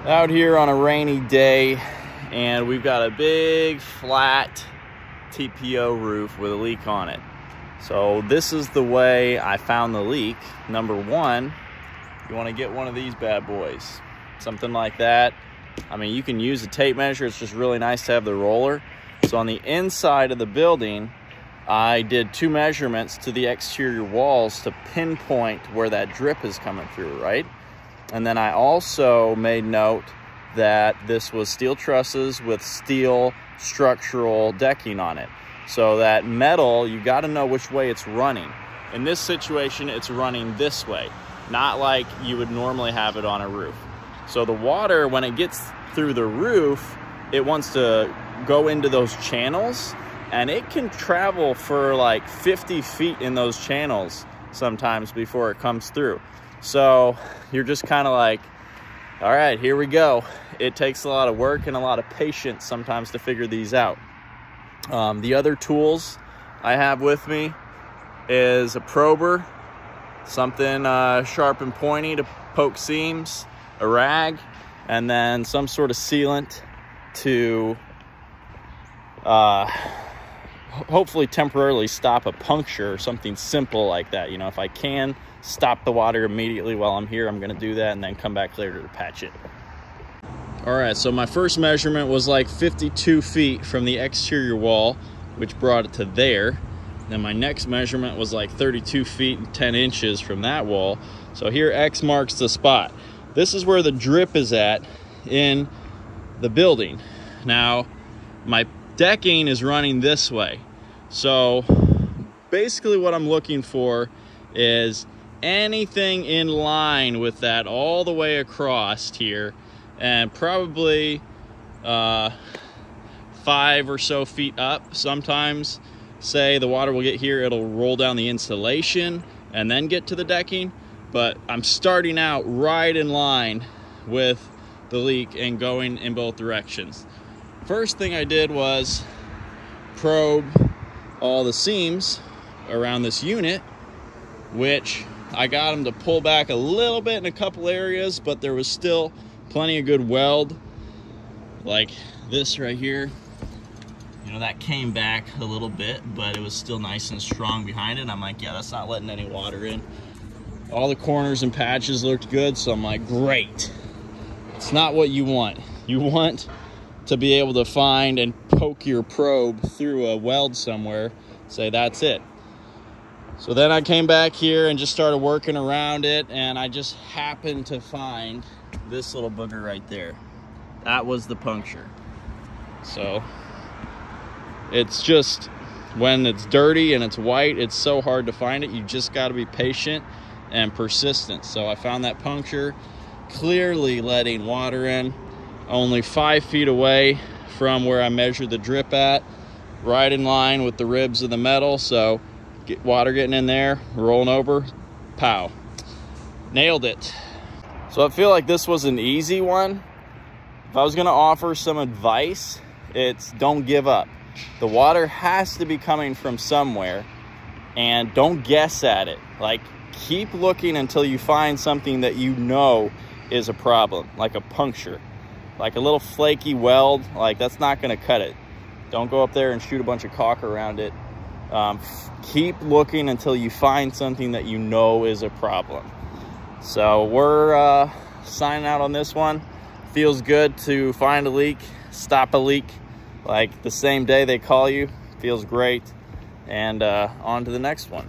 Out here on a rainy day, and we've got a big flat TPO roof with a leak on it. So this is the way I found the leak. Number one, you want to get one of these bad boys, something like that. I mean, you can use a tape measure. It's just really nice to have the roller. So on the inside of the building, I did 2 measurements to the exterior walls to pinpoint where that drip is coming through, right? And then I also made note that this was steel trusses with steel structural decking on it. So that metal, you got to know which way it's running. In this situation, it's running this way, not like you would normally have it on a roof. So the water, when it gets through the roof, it wants to go into those channels, and it can travel for like 50 feet in those channels sometimes before it comes through. So you're just kind of like, all right, here we go. It takes a lot of work and a lot of patience sometimes to figure these out. The other tools I have with me is a prober, something sharp and pointy to poke seams, a rag, and then some sort of sealant to hopefully temporarily stop a puncture or something simple like that. You know, if I can stop the water immediately while I'm here, I'm going to do that and then come back later to patch it. All right, so my first measurement was like 52 feet from the exterior wall, which brought it to there. Then my next measurement was like 32 feet and 10 inches from that wall. So here X marks the spot. This is where the drip is at in the building. Now, my decking is running this way. So basically what I'm looking for is anything in line with that all the way across here, and probably 5 or so feet up. Sometimes, say the water will get here, it'll roll down the insulation and then get to the decking, but I'm starting out right in line with the leak and going in both directions. First thing I did was probe all the seams around this unit, which I got them to pull back a little bit in a couple areas, but there was still plenty of good weld, like this right here. You know, that came back a little bit, but it was still nice and strong behind it. I'm like, yeah, that's not letting any water in. All the corners and patches looked good, so I'm like, great. It's not what you want. You want to be able to find and poke your probe through a weld somewhere, say that's it. So then I came back here and just started working around it, and I just happened to find this little booger right there. That was the puncture. So it's just, when it's dirty and it's white, it's so hard to find it. You just got to be patient and persistent. So I found that puncture, clearly letting water in, only 5 feet away from where I measured the drip at, right in line with the ribs of the metal. So water getting in there, rolling over, pow. Nailed it. So I feel like this was an easy one. If I was gonna offer some advice, it's don't give up. The water has to be coming from somewhere, and don't guess at it. Like, keep looking until you find something that you know is a problem, like a puncture, like a little flaky weld. Like, that's not gonna cut it. Don't go up there and shoot a bunch of caulk around it. Keep looking until you find something that you know is a problem. So we're signing out on this one. Feels good to find a leak, stop a leak, like the same day they call you. Feels great. And on to the next one.